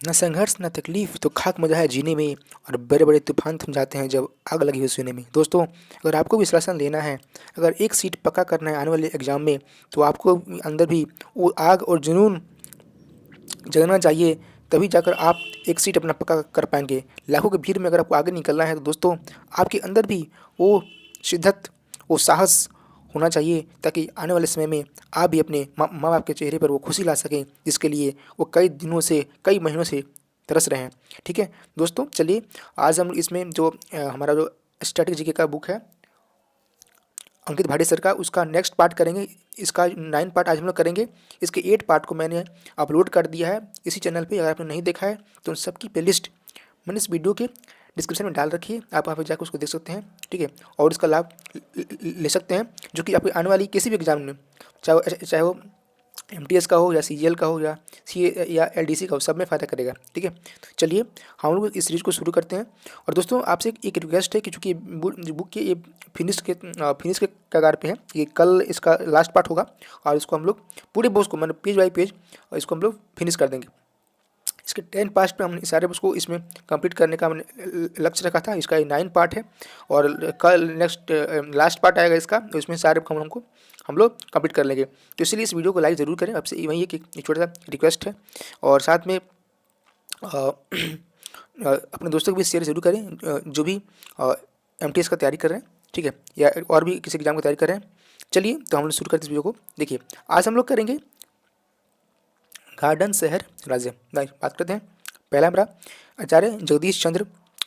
न संघर्ष न तकलीफ तो खाक मजा है जीने में, और बड़े बड़े तूफान थम जाते हैं जब आग लगी हो सीने में। दोस्तों, अगर आपको विश्लेषण लेना है, अगर एक सीट पक्का करना है आने वाले एग्जाम में, तो आपको अंदर भी वो आग और जुनून जगना चाहिए। तभी जाकर आप एक सीट अपना पक्का कर पाएंगे। लाखों की भीड़ में अगर आपको आगे निकलना है, तो दोस्तों आपके अंदर भी वो शिद्दत, वो साहस होना चाहिए, ताकि आने वाले समय में आप भी अपने माँ माँ बाप के चेहरे पर वो खुशी ला सकें, जिसके लिए वो कई दिनों से, कई महीनों से तरस रहे हैं। ठीक है दोस्तों, चलिए आज हम इसमें जो हमारा जो स्टैटिक जीके का बुक है अंकित भाटी सर का, उसका नेक्स्ट पार्ट करेंगे। इसका 9 पार्ट आज हम लोग करेंगे। इसके 8 पार्ट को मैंने अपलोड कर दिया है इसी चैनल पे। अगर आपने नहीं देखा है तो उन सबकी प्लेलिस्ट मैंने इस वीडियो के डिस्क्रिप्शन में डाल रखी है, आप वहाँ पे जाकर उसको देख सकते हैं। ठीक है, और इसका लाभ ले सकते हैं, जो कि आपकी आने वाली किसी भी एग्जाम में, चाहे वो एमटीएस का हो या सीजीएल का हो या सी या एलडीसी का हो, सब में फ़ायदा करेगा। ठीक है, तो चलिए हम लोग इस सीरीज़ को शुरू करते हैं। और दोस्तों आपसे एक रिक्वेस्ट है कि चूँकि बुक के ये फिनिश के कगार पे है, ये कल इसका लास्ट पार्ट होगा, और इसको हम लोग पूरे बुक्स को मतलब पेज बाई पेज और इसको हम लोग फिनिश कर देंगे। इसके 10 पार्ट पे हमने सारे उसको इसमें कंप्लीट करने का हमने लक्ष्य रखा था। इसका ये 9 पार्ट है, और कल नेक्स्ट लास्ट पार्ट आएगा इसका, तो इसमें सारे हम लोग कंप्लीट कर लेंगे। तो इसलिए इस वीडियो को लाइक ज़रूर करें, आपसे वही एक छोटा सा रिक्वेस्ट है। और साथ में अपने दोस्तों को भी शेयर जरूर करें, जो भी एमटीएस का तैयारी कर रहे हैं, ठीक है, या और भी किसी एग्जाम की तैयारी कर रहे हैं। चलिए तो हम लोग शुरू करते हैं इस वीडियो को। देखिए आज हम लोग करेंगे गार्डन शहर राज्य। बात करते हैं। पहला हमारा आचार्य जगदीश चंद्र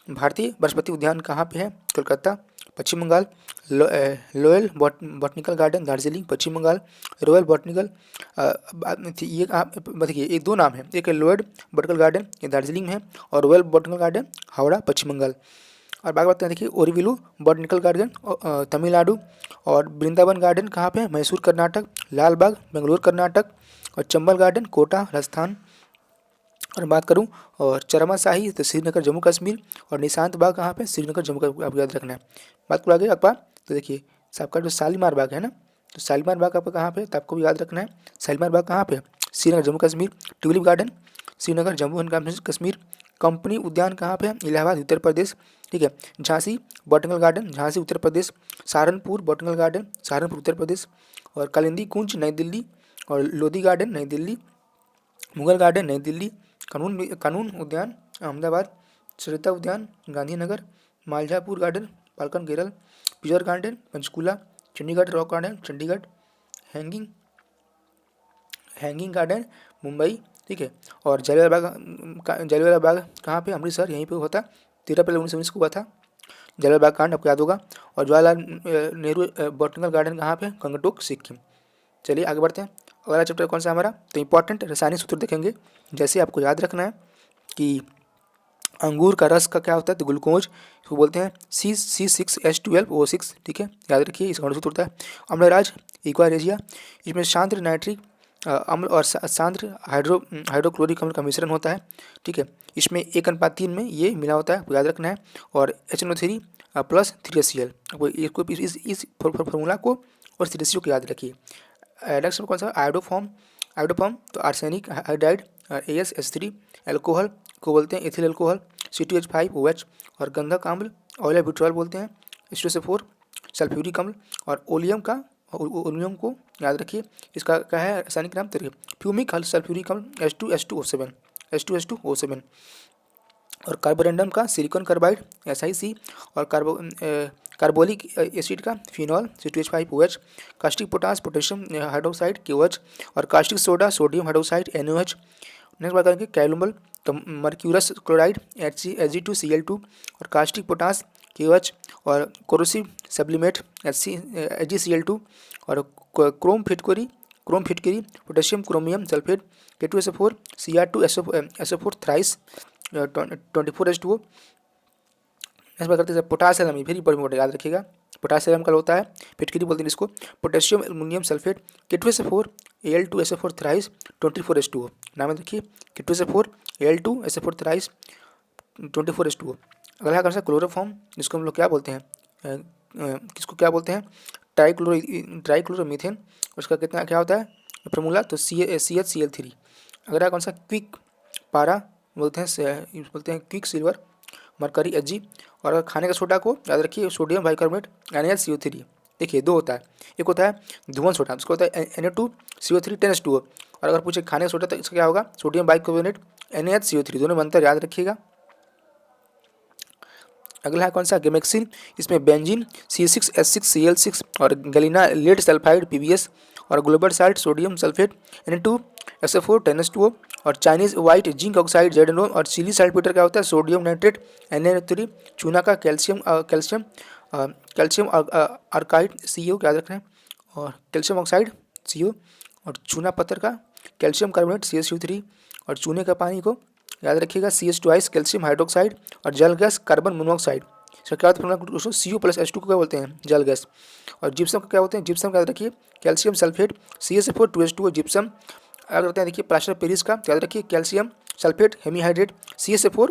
भारतीय वनस्पति उद्यान कहाँ पे है? Kolkata, Paschim Bangal. Royal botanical garden Darjeeling, Paschim Bangal. Royal botanical ये देखिए ये दो नाम है, एक है लोयल बॉटनिकल गार्डन, ये दार्जिलिंग में है, और रॉयल बॉटनिकल गार्डन हावड़ा, पश्चिम बंगाल। और बात करें, देखिए ओरिविलू बॉटनिकल गार्डन तमिलनाडु, और वृंदावन गार्डन कहाँ पे है? मैसूर कर्नाटक। लाल बाग बेंगलुरु कर्नाटक, और चंबल गार्डन कोटा राजस्थान। और बात करूँ और चरमा शाही तो श्रीनगर जम्मू कश्मीर, और निशांत बाग कहाँ पे? श्रीनगर जम्मू कश्मीर, आपको याद रखना है। बात करो आगे आपका, तो देखिए आपका जो शालीमार बाग है ना, तो शालीमार बाग आपका कहाँ पे? तो आपको भी याद रखना है, शालीमार बाग कहाँ पे? Srinagar Jammu Kashmir. Tulip garden Srinagar Jammu and Kashmir. Company उद्यान कहाँ पे है? इलाहाबाद उत्तर प्रदेश। ठीक है, Jhansi botanical garden Jhansi Uttar Pradesh. Saharanpur botanical garden Saharanpur Uttar Pradesh. और कालिंदी कुंज नई दिल्ली, और लोधी गार्डन नई दिल्ली। मुगल गार्डन नई दिल्ली। कानून उद्यान Ahmedabad. Sarita Udyan Gandhinagar. Malampuzha garden Palakkad Kerala. Pinjore garden Panchkula. Chandigarh rock garden Chandigarh. Hanging hanging garden Mumbai. ठीक है, और जलियांवाला बाग कहाँ पे? अमृतसर, यहीं पे हुआ था, 13 अप्रैल 1919 को हुआ था जलियांवाला बाग कांड, आपको याद होगा। और जवाहरलाल नेहरू बॉटनिकल गार्डन कहाँ पे? गंगटोक सिक्किम। चलिए आगे बढ़ते हैं। अगला चैप्टर कौन सा हमारा? तो इंपॉर्टेंट रासायनिक सूत्र देखेंगे। जैसे आपको याद रखना है कि अंगूर का रस का क्या होता है? तो ग्लूकोज, इसको बोलते हैं C6H12O6। ठीक है, याद रखिए, इसका सूत्र होता है। अम्लराज इक्वारेजिया, इसमें शांत नाइट्रिक अम्ल और सांद्र हाइड्रोक्लोरिक अम्ल का मिश्रण होता है। ठीक है, इसमें 1:3 में ये मिला होता है, आपको याद रखना है। और HNO3 प्लस 3HCl, इसको इस फॉर्मूला को और 3HCl को याद रखिए। नेक्स्ट कौन सा? आयोडोफॉर्म तो आर्सेनिक हाइड्राइड, AsH3। एल्कोहल को बोलते हैं एथिल एल्कोहल, C2H5OH। और गंधक अम्ल ऑयल ब्यूट्रॉल बोलते हैं, H2SO4। सल्फ्यूरिक अम्ल और ओलियम को याद रखिए, इसका क्या है रासायनिक नाम? तरीके फ्यूमिक हल सल्फ्यूरिक अम्ल H2SO7। और कार्बोरेंडम का सिलिकॉन कार्बाइड SiC। और कार्बोलिक एसिड का phenol C2H5OH। Caustic potash potassium hydroxide KOH। और caustic soda sodium hydroxide NaOH। Next बात करेंगे कैलुमल तो मर्क्यूरस क्लोराइड Hg2Cl2। और कास्टिक पोटास KOH। और कोरोसिव सब्लिमेट HgCl2। और क्रोम फिटकरी potassium chromium sulphate K2SO4 Cr2SO4 thrice 24H2O। Next बात करते हैं पोटासियम, वेरी इंपॉर्टेंट याद रखिएगा। पोटासियम का होता है फिटकरी बोलते हैं इसको, potassium aluminium sulphate K2SO4 Al2SO4 thrice 24H2O। नाम रखिए K2SO4 Al2SO4 थ्राइस 24H2O। अगला कौन सा? क्लोरोफॉर्म, जिसको हम लोग क्या बोलते हैं? किसको क्या बोलते हैं? ट्राइक्लोरोमीथेन। उसका कितना क्या होता है फॉर्मूला? तो CHCl3। अगला कौन सा? क्विक पारा बोलते हैं क्विक सिल्वर, मरकरी Hg। और अगर खाने का सोडा को याद रखिए सोडियम बाइकार्बोनेट NaCO3। देखिए दो होता है, एक होता है धुआं सोडा, उसका होता है Na2CO3 10H2O। और अगर पूछे खाने का सोडा तो इसका क्या होगा, सोडियम बाइकार्बोनेट NaHCO3। दोनों में अंतर याद रखिएगा। अगला है कौन सा, गेमेक्सिन। इसमें बेंजीन C6H6Cl6 और गैलिना लेड सल्फाइड PbS और global salt sodium sulphate Na2SO4 10H2O और Chinese white zinc oxide ZnO और चिली सल्फेटर क्या होता है, सोडियम नाइट्रेट NaNO3। चूना का कैल्शियम आर्काइड CO याद रखना है, और कैल्शियम ऑक्साइड CO। और चूना पत्थर का कैल्शियम कार्बोनेट CaCO3। और चूने का पानी को याद रखिएगा CH2 कैल्शियम हाइड्रोक्साइड। और जल गैस कार्बन मोनोऑक्साइड। इसका क्या होता है दोस्तों, CO+H2 को क्या बोलते हैं, जल गैस। और जिप्सम का क्या होते हैं, जिप्सम का याद रखिए calcium sulphate CaSO4 2H2O gypsum. याद रखते हैं, देखिए प्लास्टर ऑफ पेरिस का याद रखिए calcium sulphate hemihydrate CaSO4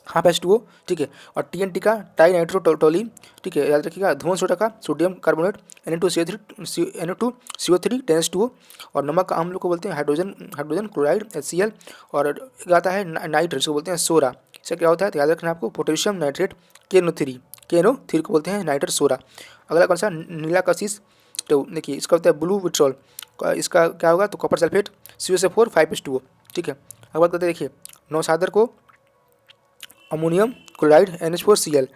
half H2O, ठीक है। और TNT का टाई नाइट्रोटोलीन, ठीक है, याद रखिएगा। धुआं सोडा का सोडियम कार्बोनेट Na2CO3 10H2O। और नमक का हम लोग को बोलते हैं हाइड्रोजन क्लोराइड HCl। और एक आता है नाइट्रेट, इसको बोलते हैं सोरा। इसका क्या होता है, तो याद रखना आपको पोटेशियम नाइट्रेट KNO3 को बोलते हैं नाइट्रेट सोरा। अगला कौन सा, नीला कशिश। तो देखिए इसका होता है ब्लू विट्रॉल, इसका क्या होगा, तो कॉपर सल्फेट CaSO4 5H2O, ठीक है। अब बात करते हैं, देखिए नौसादर को अमोनियम क्लोराइड NH4Cl।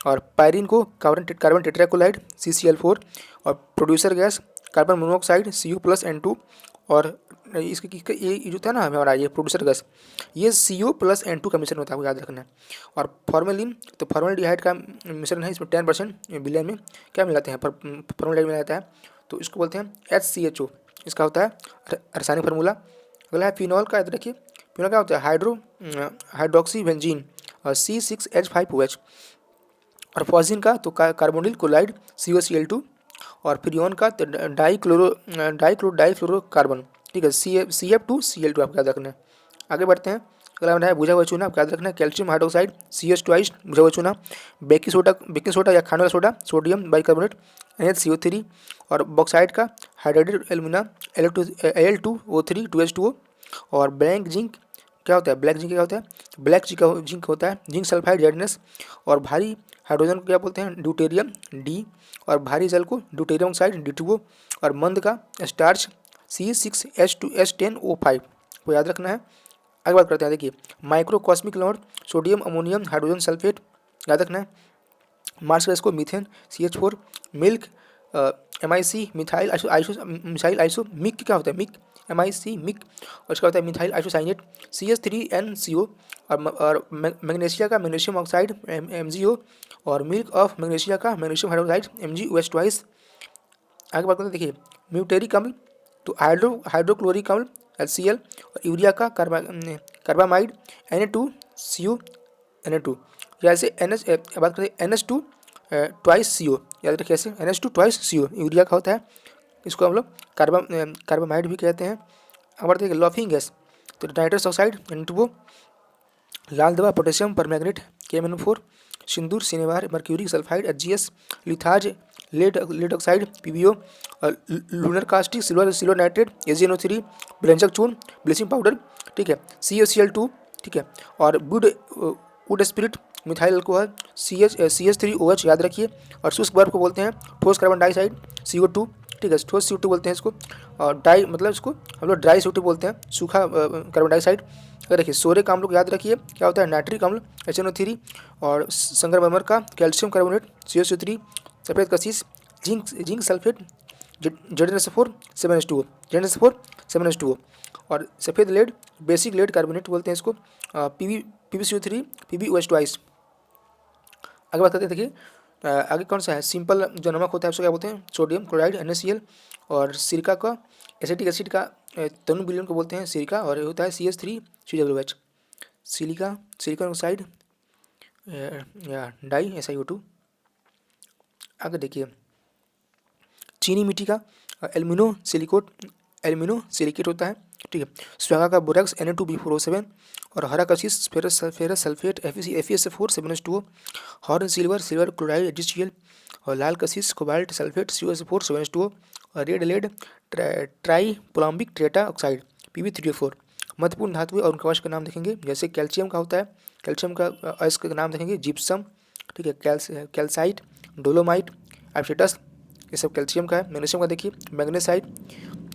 और पायरिन को कार्बन टेट्राक्लोराइड CCl4। और producer gas carbon monoxide CO+N2। और इसके ये जो था ना हमारा ये प्रोड्यूसर गैस, ये CO+N2 का मिश्रण होता है, आपको याद रखना है। और फॉर्मेलिन, तो फॉर्मल्डिहाइड का मिश्रण है, इसमें 10% विलयन में क्या मिलाते हैं, फॉर्मल्डिहाइड मिलाता है, तो इसको बोलते हैं HCHO। इसका होता है रासायनिक फार्मूला। अगला है फिनॉल का, याद रखिए फिनॉल क्या होता है, हाइड्रोक्सी बेंजीन और C6H5OH। और फॉजिन का तो कार्बोनिल क्लोराइड COCl2। और फ्रियोन का तो डाइफ्लोरोकार्बन, ठीक है, CF2Cl2 आपको याद रखना है। आगे बढ़ते हैं, अगला है बुझा हुआ चूना, आपको याद रखना है कैल्शियम हाइड्रोक्साइड CH2 बुझा हुआ चूना। बेकिंग सोडा या खाने वाला सोडा सोडियम बाइकार्बोनेट NaCO3। और बॉक्साइड का हाइड्रेटेड एल्यूमिना Al2O3 2H2O। और ब्लैक जिंक क्या होता है, ब्लैक जिंक होता है जिंक सल्फाइड ZnS। और भारी हाइड्रोजन को क्या बोलते हैं, ड्यूटेरियम D। और भारी जल को ड्यूटेरियम ऑक्साइड D2O। और मंद का स्टार्च C6H10O5 को याद रखना है। आगे बात करते हैं, देखिए माइक्रोकॉस्मिक लौट सोडियम अमोनियम हाइड्रोजन सल्फेट याद रखना है। मार्स गैस को methane CH4। Milk MIC methyl iso मिक क्या होता है, मिक। और इसका होता है मिथाइल आइसोसाइनेट CH3NCO। और मैग्नीशिया का मैग्नीशियम ऑक्साइड MgO। और मिल्क ऑफ मैग्नीशिया का मैग्नीशियम हाइड्रोक्साइड MgOH2। आगे बात करते हैं, देखिए म्यूटेरिक अम्ल तो हाइड्रोक्लोरिक अम्ल HCl। और यूरिया का कार्बामाइड Na2CO। जैसे बात करते हैं NH2 ट्वाइस CO, याद रखिए ऐसे NH2 ट्वाइस CO यूरिया का होता है, इसको हम लोग कार्बामाइड भी कहते हैं। अब बढ़ते हैं लॉफिंग गैस, तो नाइट्रस ऑक्साइड N2O। लाल दवा पोटेशियम परमैंगनेट KMnO4। सिंदूर cinnabar mercury sulphide HGS। Litharge lead oxide PbO। और lunar caustic silver nitrate AgNO3। व्यंजक चूर्ण ब्लीचिंग पाउडर, ठीक है, CaCl2, ठीक है। और would spirit methyl alcohol CH3OH याद रखिए। और शुष्क बर्फ को बोलते हैं ठोस कार्बन डाइऑक्साइड CO2, ठीक है, ठोस CO2 बोलते हैं इसको। और डाई मतलब इसको हम लोग ड्राई CO2 बोलते हैं, सूखा कार्बन डाइऑक्साइड। अगर देखिए सोरे का हम लोग याद रखिए क्या होता है, नाइट्रिक अम्ल HNO3। और संगमरमर का कैल्शियम कार्बोनेट CaCO3। सफ़ेद कशिश जिंक सल्फेट ZnSO4 7H2O। और सफ़ेद लेड बेसिक लेड कार्बोनेट बोलते हैं इसको PbCO3 PbOH2। आगे बात करते हैं, देखिए आगे कौन सा है, सिंपल जो नमक होता है उसको क्या बोलते हैं, सोडियम क्लोराइड NaCl। और सिरका का एसिटिक एसिड का तनु विलयन को बोलते हैं सिरका। और ये होता है CH3COOH। सिलिकॉन ऑक्साइड या डाई SiO2। आगे देखिए चीनी मिट्टी का एल्यूमिनो सिलिकेट होता है, ठीक है। स्वागा का बोरेक्स Na2B4O7। और हरा कशिश ferrous sulphate FeSO4 7H2O। Horn silver chloride HCl। और लाल कशिश कोबाल्ट सल्फेट CuSO4 7H2O। और red lead triplumbic tetroxide Pb3O4। महत्वपूर्ण धातु और उनका अयस्क का नाम देखेंगे। जैसे कैल्शियम का होता है, कैल्शियम का अयस्क का नाम देखेंगे जिप्सम, ठीक है, कैल्साइट, डोलोमाइट, एप्सिटस, ये सब कैल्शियम का है। मैग्नीशियम का देखिए मैग्नेसाइट,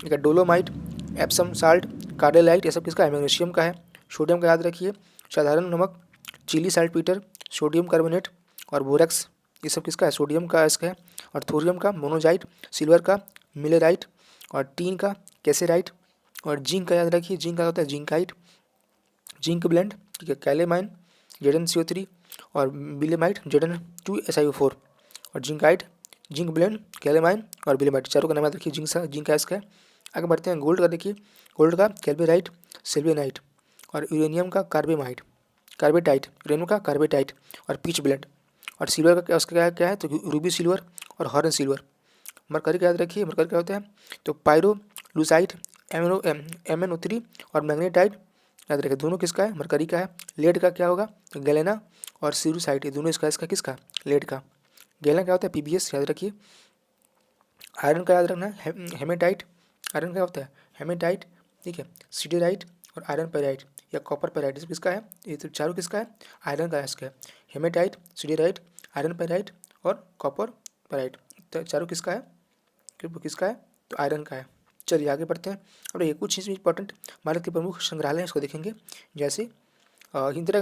ठीक है, डोलोमाइट, एप्सम साल्ट, कार्डेलाइट, ये सब किसका है, मैग्नीशियम का है। सोडियम का याद रखिए साधारण नमक, चिली साल्टपीटर, सोडियम कार्बोनेट और बोरेक्स, ये सब किसका है, सोडियम का अयस्क है। और थोरियम का मोनोजाइट, सिल्वर का मिलेराइट और टीन का कैसेराइट। और जिंक का याद रखिए, जिंक का होता है जिंकाइट, जिंक ब्लेंड, ठीक है, कैलेमाइन, Zn CO3 और बिलेमाइट Zn2SiO4 और जिंकाइट, जिंक ब्लेंड, कैलेमाइन और बिलेमाइट, चारों का नाम याद रखिए। जिंक का अयस्क है। आगे बढ़ते हैं गोल्ड का देखिए, गोल्ड का कैल्बेराइट, सिल्वेनाइट और यूरेनियम का कार्बेमाइट, कार्बेटाइट, यूरेनियम का कार्बेटाइट और पीच ब्लेंड। और सिल्वर का अयस्क क्या है, तो रूबी सिल्वर और हॉर्न सिल्वर। मरकरी का याद रखिए, मरकरी क्या होता है, तो पायरोलुसाइट, MnO3 और मैग्नेटाइट, याद रखिए दोनों किसका है, मरकरी का है। लेड का क्या होगा, तो गैलेना और सीरूसाइट, ये दोनों इसका किसका, लेड का। गैलेना क्या होता है, PbS, याद रखिए। आयरन का याद रखना है, हेमेटाइट, आयरन क्या होता है, हेमेटाइट, ठीक है, सिडेराइट और आयरन पेराइट या कॉपर पेराइट, ये किसका है, ये तो चारों किसका है, आयरन का अयस्क है। हेमेटाइट, सिडेराइट, आयरन पेराइट और कॉपर पेराइट, तो चारों किसका है, किसका है, तो आयरन का है। चलिए आगे बढ़ते हैं। अब ये कुछ चीज़ इंपॉर्टेंट भारत के प्रमुख संग्रहालय हैं, इसको देखेंगे। जैसे इंदिरा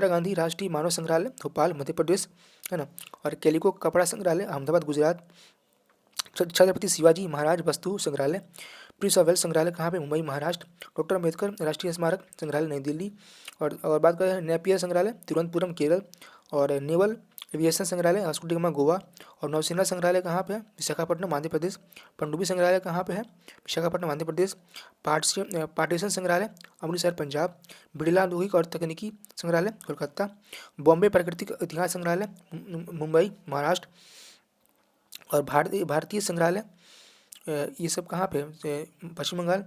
गांधी राष्ट्रीय मानव संग्रहालय भोपाल मध्य प्रदेश, है ना। और कैलिको कपड़ा संग्रहालय अहमदाबाद गुजरात। छत्रपति शिवाजी महाराज वस्तु संग्रहालय, प्रिंस ऑफ वेल्स संग्रहालय कहाँ पे, मुंबई महाराष्ट्र। डॉक्टर अम्बेडकर राष्ट्रीय स्मारक संग्रहालय नई दिल्ली। और बात करें नेपियर संग्रहालय तिरुवनंतपुरम केरल। और नेवल एविएशन संग्रहालय वास्को गोवा। और नौसेना संग्रहालय कहाँ पे है, विशाखापट्टनम आंध्र प्रदेश। पनडुब्बी संग्रहालय कहाँ पे है, विशाखापट्टनम आंध्र प्रदेश। पार्टीशन संग्रहालय अमृतसर पंजाब। बिड़ला औद्योगिक और तकनीकी संग्रहालय कोलकाता। बॉम्बे प्राकृतिक इतिहास संग्रहालय मुंबई महाराष्ट्र। और भारतीय संग्रहालय ये सब कहाँ पे, पश्चिम बंगाल।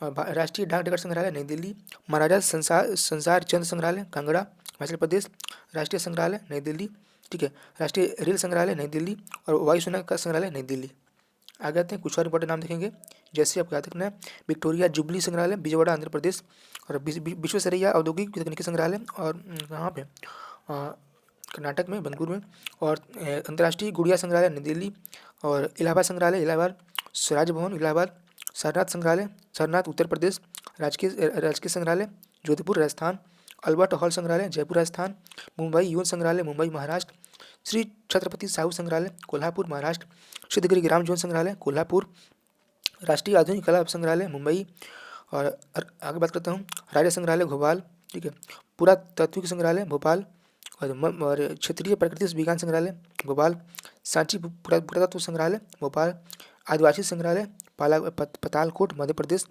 और राष्ट्रीय डाक टिकट संग्रहालय नई दिल्ली। महाराजा संसार चंद संग्रहालय कांगड़ा हिमाचल प्रदेश। राष्ट्रीय संग्रहालय नई दिल्ली, ठीक है। राष्ट्रीय रेल संग्रहालय नई दिल्ली और वायुसेना का संग्रहालय नई दिल्ली। आगे आते हैं, कुछ और इंपॉर्टेंट नाम देखेंगे। जैसे आपको याद रखना है, विक्टोरिया जुबली संग्रहालय विजयवाड़ा आंध्र प्रदेश। और विश्वेश्वरैया औद्योगिक तकनीकी संग्रहालय और कहाँ पे, कर्नाटक में बेंगलुरु में। और अंतर्राष्ट्रीय गुड़िया संग्रहालय नई दिल्ली। और इलाहाबाद संग्रहालय इलाहाबाद। स्वराज भवन इलाहाबाद। सारनाथ संग्रहालय सारनाथ उत्तर प्रदेश। राजकीय संग्रहालय जोधपुर राजस्थान। अल्बर्ट हॉल संग्रहालय जयपुर राजस्थान। मुंबई यौन संग्रहालय मुंबई महाराष्ट्र। श्री छत्रपति साहू संग्रहालय कोल्हापुर महाराष्ट्र। सिद्धगिरी ग्राम जीवन संग्रहालय कोल्हापुर। राष्ट्रीय आधुनिक कला संग्रहालय मुंबई। और आगे बात करता हूँ, राज्य संग्रहालय भोपाल, ठीक है। पुरातात्विक संग्रहालय भोपाल। और क्षेत्रीय प्राकृतिक विज्ञान संग्रहालय भोपाल। सांची पुरातत्व संग्रहालय भोपाल। आदिवासी संग्रहालय पतालकोट मध्य प्रदेश।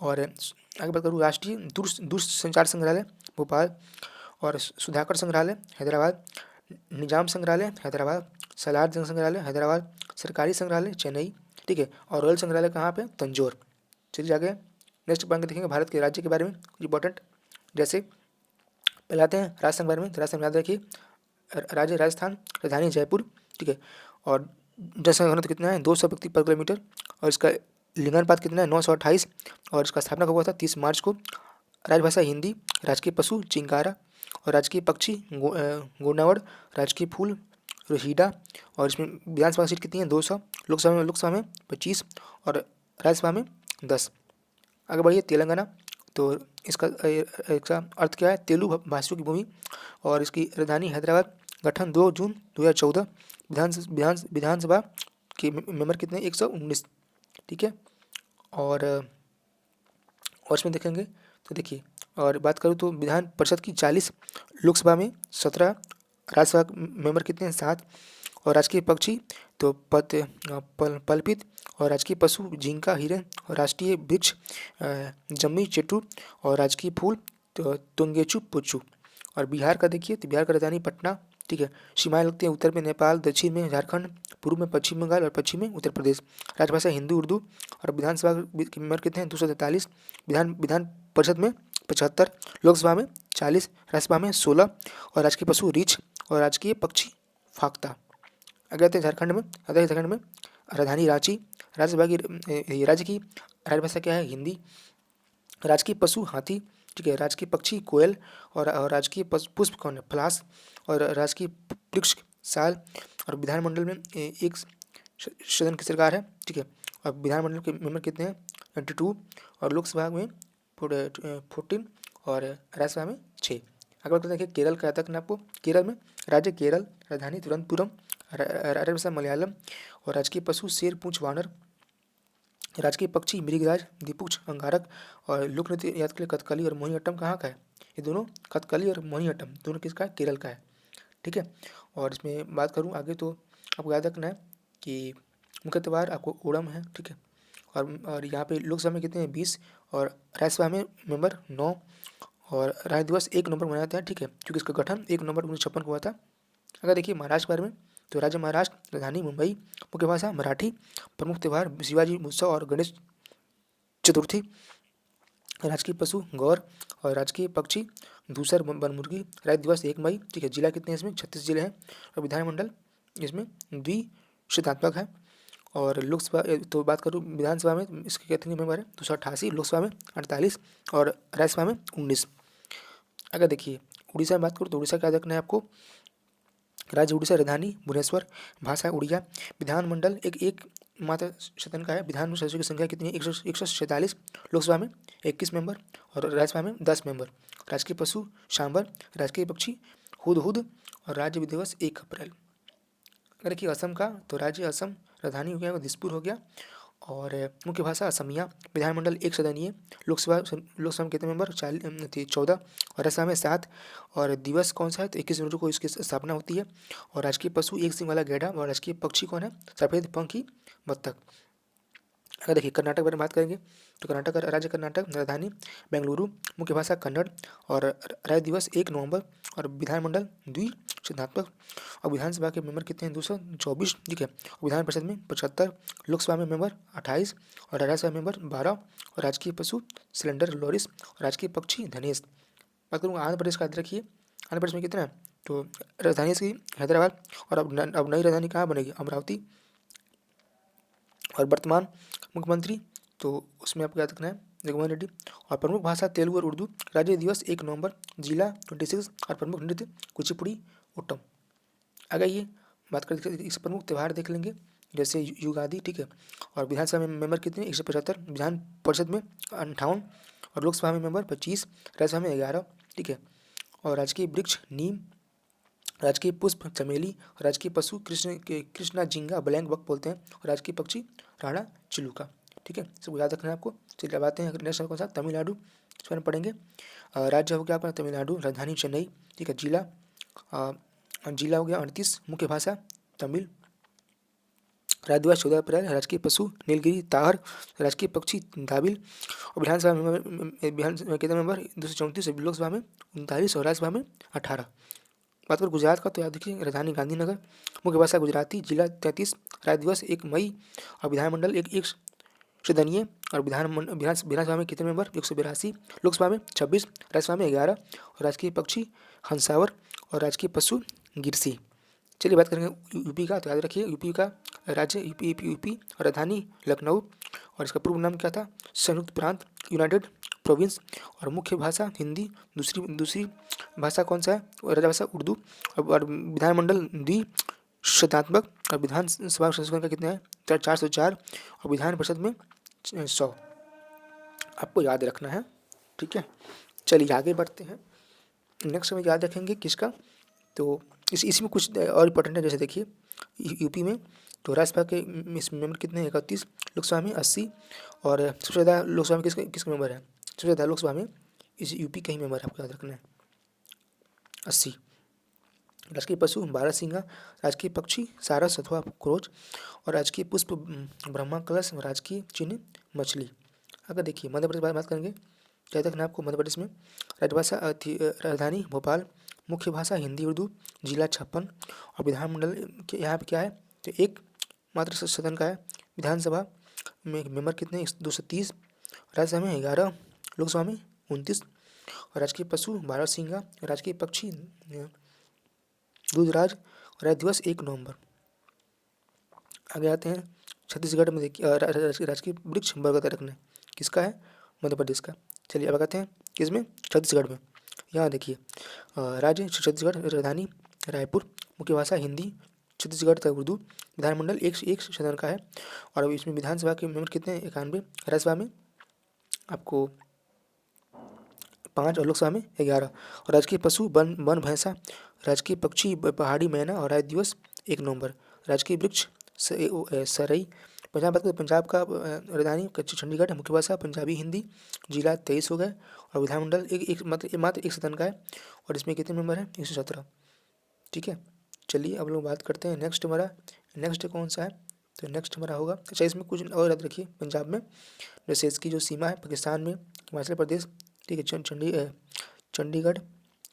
और आगे बात करूँ, राष्ट्रीय दूरसंचार संग्रहालय भोपाल। और सुधाकर संग्रहालय हैदराबाद। निजाम संग्रहालय हैदराबाद। सलार जंग संग्रहालय हैदराबाद। सरकारी संग्रहालय चेन्नई, ठीक है। और रॉयल संग्रहालय कहाँ पे, तंजौर। चलिए आगे नेक्स्ट पॉइंट देखेंगे भारत के राज्य के बारे में कुछ इंपॉर्टेंट। जैसे पहले आते हैं राज्य संघ बारे में, राज्य संघ याद रखिए, राज्य राजस्थान, राजधानी जयपुर, ठीक है। और जनसंख्या घनत्व कितना है, 200 व्यक्ति पर किलोमीटर। और इसका लिंगानुपात कितना है, 928। और इसका स्थापना कब हुआ था, 30 मार्च को। राजभाषा हिंदी। राजकीय पशु चिंकारा। और राजकीय पक्षी गोनावड़। राजकीय फूल रोहिडा। और इसमें विधानसभा सीट कितनी है, 200। लोकसभा में 25 और राज्यसभा में 10। आगे बढ़िए तेलंगाना, तो इसका अर्थ क्या है, तेलुगु भाषियों की भूमि। और इसकी राजधानी हैदराबाद। गठन 2 जून 2014। विधानसभा के मेंबर कितने, 119, ठीक है। और इसमें देखेंगे तो देखिए, और बात करूँ तो विधान परिषद की 40, लोकसभा में 17, राज्यसभा मेंबर कितने हैं, 7। और राजकीय पक्षी तो पल्पित। और राजकीय पशु जिंका हिरन। और राष्ट्रीय वृक्ष जम्मी चेटू। और राजकीय फूल तो तुंगेचू पुच्चू। और बिहार का देखिए, तो बिहार का राजधानी पटना, ठीक है। सीमाएं लगती हैं उत्तर में नेपाल, दक्षिण में झारखंड, पूर्व में पश्चिम बंगाल और पश्चिम में उत्तर प्रदेश। राजभाषा हिंदी उर्दू। और विधानसभा के मेंबर कितने हैं, 243। विधान परिषद में 75, लोकसभा में 40, राज्यसभा में 16। और राजकीय पशु रीछ। और राजकीय पक्षी फाख्ता। आगे आते हैं झारखंड में, राजधानी रांची। राज्य की राजभाषा क्या है, हिंदी। राजकीय पशु हाथी, ठीक है। राजकीय पक्षी कोयल, और राजकीय पुष्प कौन है, पलाश। और राजकीय वृक्ष साल। और विधानमंडल में एक सदन की सरकार है, ठीक है। और विधानमंडल के मेंबर कितने हैं, 22। और लोकसभा में 14। और राज्यसभा में 6। अगर बात देखिए केरल का तक ना आपको, केरल में राज्य केरल, राजधानी तिरुवनंतपुरम, राज्यभाषा मलयालम। और राजकीय पशु शेर पूंछ वानर। राजकीय पक्षी मृगराज, दीपूछ अंगारक। और लोक नृत्य याद के लिए कथकली और मोहिनीअट्टम कहाँ का है, ये दोनों कथकली और मोहिनीअट्टम दोनों किसका है, केरल का है, ठीक है। और इसमें बात करूँ आगे तो आपको याद रखना है कि मुख्य त्योहार आपको ओणम है, ठीक है। और यहाँ पे लोकसभा में कितने हैं, 20। और राज्यसभा में मेंबर 9। और राज्य दिवस 1 नवंबर को मनाया जाता है, ठीक है, क्योंकि इसका गठन 1 नवंबर 1956 को हुआ था। अगर देखिए महाराष्ट्र के बारे में, तो राज्य महाराष्ट्र, राजधानी मुंबई, मुख्य भाषा मराठी, प्रमुख त्यौहार शिवाजी उत्सव और गणेश चतुर्थी। राजकीय पशु गौर। और राजकीय पक्षी दूसर बनमुर्गी। राज्य दिवस 1 मई, ठीक है। जिला कितने हैं इसमें, 36 जिले हैं। और विधानमंडल इसमें द्विसंख्यात्मक है। और लोकसभा तो बात करूँ विधानसभा में इसके कितने मेंबर है, 288। लोकसभा में 48। और राज्यसभा में 19। अगर देखिए उड़ीसा में बात करूँ तो उड़ीसा का याद रखना है आपको, राज्य उड़ीसा, राजधानी भुवनेश्वर, भाषा उड़िया। विधानमंडल एक मात्र सदन का है। विधान सदस्यों की संख्या कितनी है, 147। लोकसभा में 21 मेंबर। और राज्यसभा में 10 मेंबर। राजकीय पशु सांबर। राजकीय पक्षी हुदहुद। और राज्य दिवस 1 अप्रैल। अगर देखिए असम का, तो राज्य असम, राजधानी हो गया दिसपुर हो गया। और मुख्य भाषा असमिया। विधानमंडल 1 सदनीय। लोकसभा में कितने मेंबर, 14। और राज्यसभा में 7। और दिवस कौन सा है, तो 21 जनवरी को इसकी स्थापना होती है। और राजकीय पशु एक सिंह वाला गैंडा। और राजकीय पक्षी कौन है, सफेद पंखी बत्तख। अगर देखिए कर्नाटक के बारे में बात करेंगे, तो कर्नाटक राज्य कर्नाटक, राजधानी बेंगलुरु, मुख्य भाषा कन्नड़। और राज्य दिवस 1 नवंबर। और विधानमंडल द्विसंख्यात्मक। और विधानसभा के मेंबर कितने हैं, 224, ठीक है। और विधान परिषद में 75। लोकसभा में मेंबर 28। और राज्यसभा मेंबर 12। और राजकीय पशु सिलेंडर लोरिस। और राजकीय पक्षी धनेश। बात करूँगा आंध्र प्रदेश का, याद रखिए आंध्र प्रदेश में कितना है, तो राजधानी इसकी हैदराबाद। और अब नई राजधानी कहाँ बनेगी, अमरावती। और वर्तमान मुख्यमंत्री, तो उसमें आपको याद रखना है जगनमोहन रेड्डी। और प्रमुख भाषा तेलुगु और उर्दू। राज्य दिवस 1 नवंबर। जिला 26। और प्रमुख नृत्य कुचिपुड़ी ओटम। अगर ये बात करते इस प्रमुख त्यौहार देख लेंगे, जैसे युगादि, ठीक है। और विधानसभा में मेंबर कितने, 175। विधान परिषद में 58। और लोकसभा में मेंबर 25। राज्यसभा में 11, ठीक है। और राजकीय वृक्ष नीम। राजकीय पुष्प चमेली। राजकीय पशु कृष्णा झींगा ब्लैंक बक बोलते हैं। और राजकीय पक्षी राणा चिलुका, ठीक है। सबको याद रखना है आपको। चलिए अब आते हैं नेक्स्ट कौन सा, तमिलनाडु, इस बारे में पढ़ेंगे। राज्य हो गया अपना तमिलनाडु, राजधानी चेन्नई, ठीक है। जिला हो गया 38। मुख्य भाषा तमिल। राज्य दिवस 14 अप्रैल। राजकीय पशु नीलगिरी ताहर। राजकीय पक्षी दाबिल। और विधानसभा में कितने मेंबर, 234। लोकसभा में 39। और राज्यसभा में 18। बात करें गुजरात का, तो याद रखिए राजधानी गांधीनगर, मुख्य भाषा गुजराती, जिला 33। राज्य दिवस 1 मई। और विधानमंडल एक सदनीय। और विधानसभा में कितने मेंबर, 182। लोकसभा में 26। राज्यसभा में 11। और राजकीय पक्षी हंसावर। और राजकीय पशु गिरसी। चलिए बात करेंगे यूपी का, तो याद रखिए यूपी का राज्य यूपी। और राजधानी लखनऊ। और इसका पूर्व नाम क्या था, संयुक्त प्रांत, यूनाइटेड प्रोविंस। और मुख्य भाषा हिंदी। दूसरी भाषा कौन सा है, राजभाषा उर्दू। और विधानमंडल द्विसंख्यात्मक। और विधानसभा संख्या कितने हैं, 404। और विधान परिषद में 100। आपको याद रखना है, ठीक है। चलिए आगे बढ़ते हैं। नेक्स्ट में याद रखेंगे किसका, तो इसमें कुछ और इम्पोर्टेंट है। जैसे देखिए यूपी में, तो राज्यसभा के मेंबर कितने हैं, 31। लोकसभा में 80। और सबसे ज़्यादा लोकसभा में किसका मेंबर है, सबसे ज़्यादा लोकसभा में इस यूपी का ही मेंबर है, आपको याद रखना है 80। राजकीय पशु बारहसिंगा। राजकीय पक्षी सारस अथवा क्रोच। और राजकीय पुष्प ब्रह्मा कलश। राजकीय चिन्ह मछली। अगर देखिए मध्य प्रदेश बात करेंगे, क्या रखना है आपको, मध्य प्रदेश में राजभाषा राजधानी भोपाल, मुख्य भाषा हिंदी उर्दू, जिला 56। और विधानमंडल के यहाँ पे क्या है, तो एक मात्र सदन का है। विधानसभा में मेंबर कितने, 230। राज्यसभा में 11। लोकसभा में 29। और राजकीय पशु बारहसिंगा। राजकीय पक्षी दूधराज। और राज्य दिवस 1 नवंबर। आगे आते हैं छत्तीसगढ़ में, देखिए राजकीय वृक्ष बरगद रखना है, किसका है, मध्य प्रदेश का। चलिए अब कहते हैं किसमें, छत्तीसगढ़ में। यहाँ देखिए राज्य छत्तीसगढ़, राजधानी रायपुर, मुख्य भाषा हिंदी, छत्तीसगढ़ तक उर्दू, विधानमंडल एक सदन का है। और अब इसमें विधानसभा के मेंबर कितने हैं, 91, राज्यसभा में आपको 5 और लोकसभा में 11। और राजकीय पशु वन वन भैंसा, राजकीय पक्षी पहाड़ी मैना और राज्य दिवस 1 नवंबर। राजकीय वृक्ष सरई। पंजाब बात करें तो पंजाब का राजधानी चंडीगढ़, मुख्य भाषा पंजाबी हिंदी, जिला 23 हो गए। और विधानमंडल मात्र एक सदन का है। और इसमें कितने मेंबर हैं, 117। ठीक है, चलिए अब लोग बात करते हैं नेक्स्ट हमारा। नेक्स्ट कौन सा है, तो नेक्स्ट हमारा होगा, अच्छा इसमें कुछ और याद रखिए। पंजाब में जैसे इसकी जो सीमा है पाकिस्तान में हिमाचल प्रदेश, ठीक है, चंडीगढ़,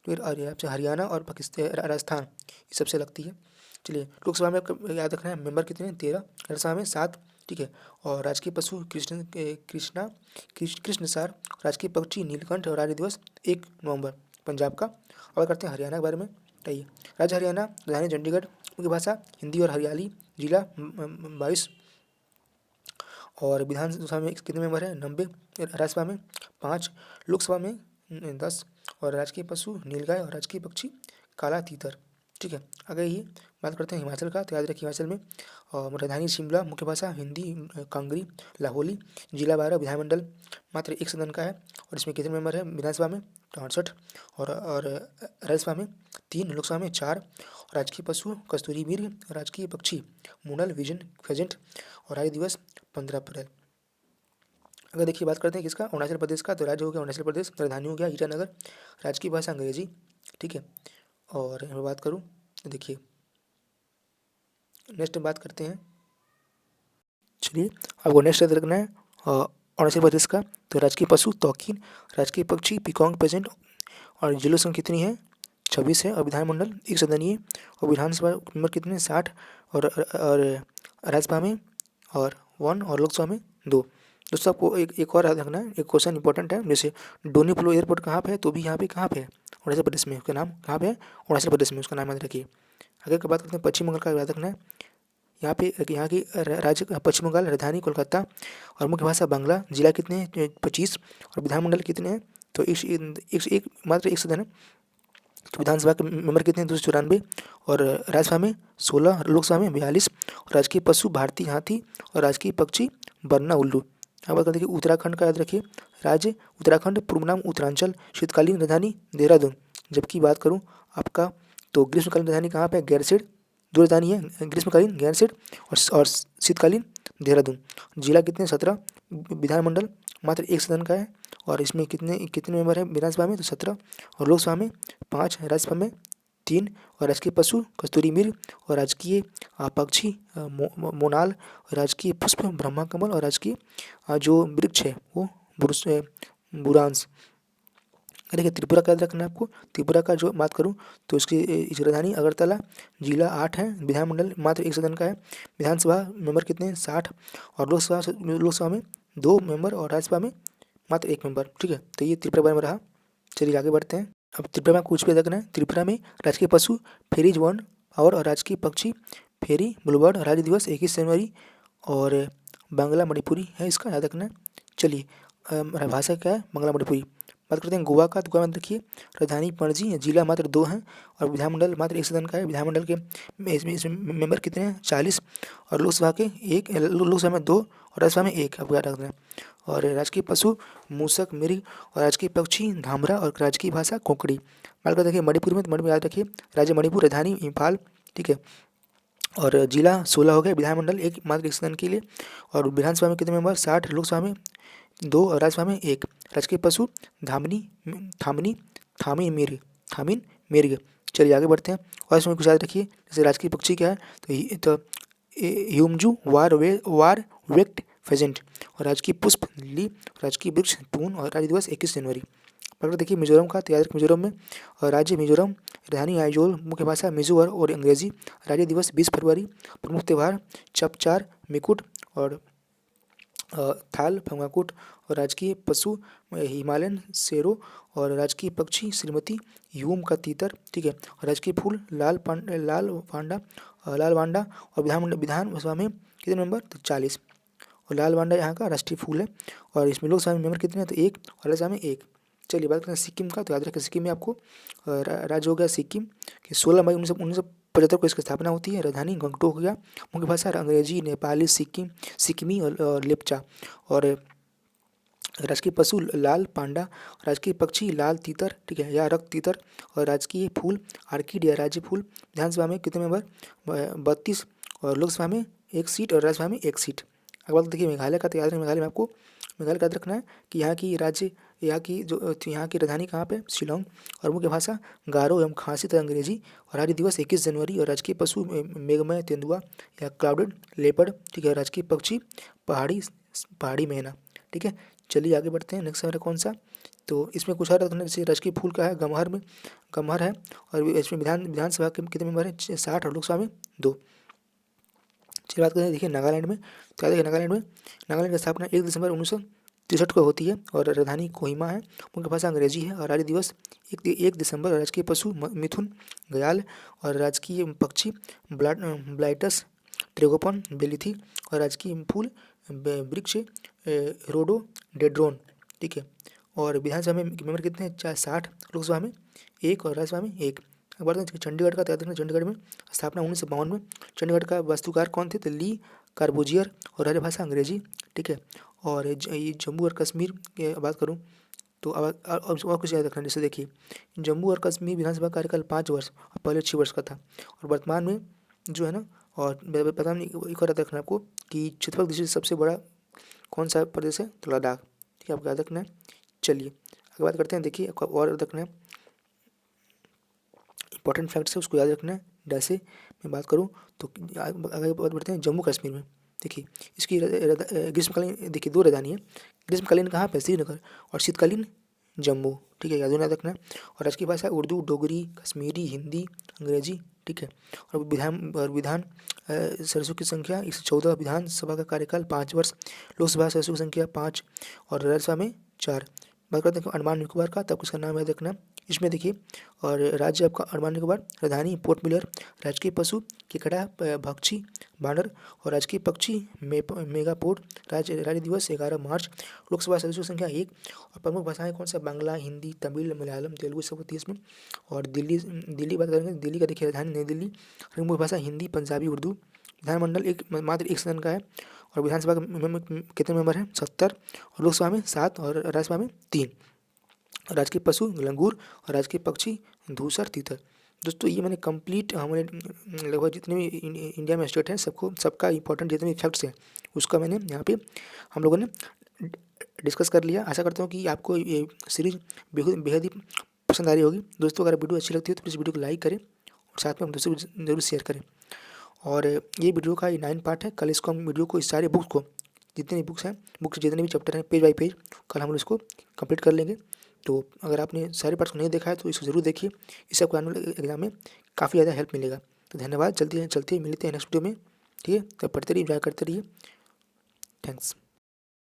फिर हरियाणा और पाकिस्तान राजस्थान ये सबसे लगती है। चलिए लोकसभा में आपको याद रखना है मेंबर कितने हैं, 13, राज्यसभा में 7। ठीक है, और राजकीय पशु कृष्णसार, राजकीय पक्षी नीलकंठ और राज्य दिवस 1 नवंबर पंजाब का। अब करते हैं हरियाणा के बारे में। बताइए, राज्य हरियाणा, राजधानी चंडीगढ़, मुख्य भाषा हिंदी और हरियाली, जिला 22। और विधानसभा में कितने मेंबर हैं, 90, राज्यसभा में 5, लोकसभा में 10। और राजकीय पशु नीलगाय और राजकीय पक्षी काला तीतर। ठीक है, अगर ये बात करते हैं हिमाचल का, तो याद रखिए हिमाचल में राजधानी शिमला, मुख्य भाषा हिंदी कांगड़ी लाहौली, जिला 12, विधानमंडल मात्र एक सदन का है। और इसमें कितने मेंबर हैं, विधानसभा में 68, और राज्यसभा में 3, लोकसभा में 4। और राजकीय पशु कस्तूरी मृग, राजकीय पक्षी मुनल विजन फेजेंट और राज्य दिवस 15 अप्रैल। अगर देखिए बात करते हैं किसका, अरुणाचल प्रदेश का, तो राज्य हो गया अरुणाचल प्रदेश, राजधानी हो गया ईटानगर, राजकीय भाषा अंग्रेजी। ठीक है, और मैं बात करूँ तो देखिए नेक्स्ट बात करते हैं। चलिए आपको नेक्स्ट याद रखना है अरुणाचल प्रदेश का, तो राजकीय पशु तौकीन, राजकीय पक्षी पिकॉन्ग पेजेंट और जिलों संख्या कितनी है, 26 है। और विधानमंडल एक सदनीय, और विधानसभा मेंबर कितने, 60। और राज्यसभा में और 1 और लोकसभा में 2। दोस्तों आपको एक और याद रखना है, एक क्वेश्चन इंपॉर्टेंट है, जैसे डोनीपोलो एयरपोर्ट कहाँ पे है, तो भी यहाँ पे कहाँ पे है, अरुणाचल प्रदेश में, उसका नाम कहाँ पे है, अरुणाचल प्रदेश में, उसका नाम याद रखिए। अगर की बात करते हैं पश्चिम बंगाल का, याद रखना है यहाँ पे, यहाँ की राज्य पश्चिम बंगाल, राजधानी कोलकाता और मुख्य भाषा बांग्ला, जिला कितने हैं, 25। और विधानमंडल कितने हैं, तो एक मात्र एक सदन है। तो विधानसभा के मेंबर कितने हैं, 294। और राज्यसभा में 16, लोकसभा में 42। और राजकीय पशु भारतीय हाथी और राजकीय पक्षी बरना उल्लू। अब बात देखिए उत्तराखंड का, याद रखिए राज्य उत्तराखंड, पूर्व नाम उत्तरांचल, शीतकालीन राजधानी देहरादून। जबकि बात करूँ आपका, तो ग्रीष्मकालीन राजधानी कहाँ पे है, गैरसैंण, 2 राजधानी है, ग्रीष्मकालीन गैरसैंण और शीतकालीन देहरादून। जिला कितने, 17। विधानमंडल मात्र एक सदन का है। और इसमें कितने कितने मेंबर हैं, विधानसभा में तो 17, और लोकसभा में 5, राज्यसभा में 3। और राजकीय पशु कस्तूरी मृग और राजकीय पक्षी मोनाल, राजकीय पुष्प ब्रह्मा कमल और राजकीय जो वृक्ष है वो बुरांस। देखिए त्रिपुरा का याद रखना है आपको। त्रिपुरा का जो बात करूँ तो इसकी राजधानी अगरतला, जिला 8 है, विधानमंडल मात्र एक सदन का है। विधानसभा मेंबर कितने हैं, 60। और लोकसभा में 2 मेंबर और राज्यसभा में मात्र 1 मेंबर। ठीक है, तो ये त्रिपुरा बारे में रहा। चलिए आगे बढ़ते हैं। अब त्रिपुरा में कुछ भी रखना है। त्रिपुरा में राजकीय पशु फेरीज 1 और राजकीय पक्षी फेरी ब्लूबर्ड, राज्य दिवस 21 जनवरी। और बांग्ला मणिपुरी है इसका, याद रखना है। चलिए भाषा क्या है, बांग्ला मणिपुरी। बात करते हैं गोवा का, तो गोवा में देखिए राजधानी पणजी, जिला मात्र 2 हैं। और विधानमंडल मात्र एक सदन का है। विधानमंडल के इसमें मेंबर कितने हैं, 40। और लोकसभा के लोकसभा में 2 और राज्यसभा में 1, आपको याद रखना है। और राजकीय पशु मूसक मृग और राजकीय पक्षी धामरा और राजकीय भाषा कोंकणी। बात करते देखिए मणिपुर में, तो मणिपुर याद रखिए राज्य मणिपुर, राजधानी इम्फाल। ठीक है, और जिला 16 हो गए। विधानमंडल एक मात्र एक सदन के लिए। और विधानसभा में कितने मेंबर, 60। लोकसभा में 2 और राज्यसभा में 1। राजकीय पशु थामिन मिर्ग। चलिए आगे बढ़ते हैं। और इसमें कुछ याद रखिए, जैसे राजकीय पक्षी क्या है, तो ह्यूमजू वार वेक्ट फेजेंट। और राजकीय पुष्प लिली, राजकीय वृक्ष पून और राज्य दिवस 21 जनवरी। अगर देखिए मिजोरम का, तो याद रखिए मिजोरम में राज्य मिजोरम, राजधानी आइजोल, मुख्य भाषा मिजो और अंग्रेजी, राज्य दिवस 20 फरवरी। प्रमुख त्यौहार चपचार मिकुट और थाल फंगाकुट। और राजकीय पशु हिमालयन शेरों और राजकीय पक्षी श्रीमती ह्यूम का तीतर। ठीक है, और राजकीय फूल लाल वांडा। और विधानसभा में कितने मेंबर, तो 40। और लाल बांडा यहाँ का राष्ट्रीय फूल है। और इसमें लोकसभा में मेंबर कितने हैं, तो एक, और राज्यसभा में एक। चलिए बात करते हैं सिक्किम का। तो याद रखें सिक्किम में आपको राज्य हो गया सिक्किम कि 16 मई 1975 को इसकी स्थापना होती है। राजधानी गंगटोक हो गया। मुख्य भाषा अंग्रेजी, नेपाली, सिक्किमी और लेप्चा। और राजकीय पशु लाल पांडा, राजकीय पक्षी लाल तीतर, ठीक है, या रक्त तीतर। और राजकीय फूल आर्किड या राज्य फूल। विधानसभा में कितने मेंबर, 32। और लोकसभा में एक सीट और राज्यसभा में एक सीट। अगर बात देखिए मेघालय का, तो याद रखें मेघालय में आपको मेघालय का याद रखना है कि यहाँ की राजधानी कहाँ पे, शिलोंग। और मुख्य भाषा गारो एवं खासी तथा अंग्रेजी। और राज्य दिवस 21 जनवरी। और राजकीय पशु मेघमय तेंदुआ या क्लाउडेड लेपर्ड, ठीक है। राजकीय पक्षी पहाड़ी मैना, ठीक है। चलिए आगे बढ़ते हैं। नेक्स्ट हमारा कौन सा, तो इसमें कुछ और रखना, जैसे राजकीय फूल का है गमहर है। और इसमें विधानसभा के कितने मेंबर हैं, 60। और लोकसभा में 2। चलिए बात करते हैं देखिए नागालैंड में। तो देखिए नागालैंड की स्थापना 1 दिसंबर 1963 को होती है। और राजधानी कोहिमा है। मुख्य भाषा अंग्रेजी है। और राज्य दिवस 1 दिसंबर। राजकीय पशु मिथुन गयाल। और राजकीय पक्षी ब्लाइटस ट्रेगोपन बेलिथी। और राजकीय फूल वृक्ष रोडोडेड्रोन, ठीक है। और विधानसभा में मेंबर कितने हैं, 60। लोकसभा में 1 और राज्यसभा में 1। अब बढ़ते हैं चंडीगढ़ का। तो याद रखना चंडीगढ़ में स्थापना 1952 में। चंडीगढ़ का वास्तुकार कौन थे, तो ली कार्बूजियर। और राजभाषा अंग्रेजी, ठीक है। और ये जम्मू और कश्मीर की बात करूँ तो अब और कुछ याद रखना, जैसे देखिए जम्मू और कश्मीर विधानसभा कार्यकाल 5 वर्ष और पहले 6 वर्ष का था। और वर्तमान में जो है ना, और पता नहीं एक और याद रखना आपको कि क्षेत्रफल दृष्टि से सबसे बड़ा कौन सा प्रदेश है, तो लद्दाख, ठीक है, आपको याद रखना है। चलिए आगे बात करते हैं। देखिए आपको और याद रखना है इंपॉर्टेंट फैक्ट्स है, उसको याद रखना है। जैसे मैं बात करूँ तो आगे बात बढ़ते हैं जम्मू कश्मीर में। देखिए इसकी ग्रीष्मकालीन, देखिए 2 राजधानी है। ग्रीष्मकालीन कहाँ पे, श्रीनगर। और शीतकालीन जम्मू, ठीक है, याद रखना है। और राजकीय भाषा उर्दू, डोगरी, कश्मीरी, हिंदी, अंग्रेजी, ठीक है। और विधान सदस्यों की संख्या 114। विधानसभा का कार्यकाल 5 वर्ष। लोकसभा सदस्यों की संख्या 5। और राज्यसभा में 4। बात करते हैं अंडमान निकोबार का, तब उसका नाम याद रखना। इसमें देखिए और राज्य आपका अंडमान निकोबार। राजधानी पोर्ट ब्लेयर। राजकीय पशु केकड़ा भक्षी बानर। और राजकीय पक्षी मेगापोड। राज्य दिवस 11 मार्च। लोकसभा सदस्यों की संख्या 1। और प्रमुख भाषाएं कौन सा, बांग्ला, हिंदी, तमिल, मलयालम, तेलुगु, सब होती है इसमें। और दिल्ली बात करेंगे, दिल्ली का देखिए राजधानी नई दिल्ली। मुख्य भाषा हिंदी, पंजाबी, उर्दू। विधानमंडल मात्र 1 सदन का है। और विधानसभा में कितने मेंबर हैं, 70। और लोकसभा में 7 और राज्यसभा में 3। राजकीय पशु लंगूर। और राजकीय पक्षी धूसर तीतर। दोस्तों ये मैंने कंप्लीट हमारे लगभग जितने भी इंडिया में स्टेट हैं सबका इंपॉर्टेंट जितने भी फैक्ट्स हैं उसका मैंने यहाँ पे हम लोगों ने डिस्कस कर लिया। आशा करता हूँ कि आपको ये सीरीज बेहद ही पसंद आ रही होगी। दोस्तों अगर वीडियो अच्छी लगती है तो प्लीज़ वीडियो को लाइक करें और साथ में हम दोस्तों को जरूर शेयर करें। और ये वीडियो का 9 पार्ट है। कल इसको हम वीडियो को इस सारे बुक्स को जितने भी बुक्स हैं बुक्स जितने भी चैप्टर हैं पेज बाय पेज कल हम इसको कंप्लीट कर लेंगे। तो अगर आपने सारे पार्ट्स को नहीं देखा है तो इसको ज़रूर देखिए। इससे आपको आने वाले एग्जाम में काफ़ी ज़्यादा हेल्प मिलेगा। तो धन्यवाद। चलते हैं मिलते हैं नेक्स्ट वीडियो में, ठीक है। तब पढ़ते रहिए, एंजॉय करते रहिए। थैंक्स।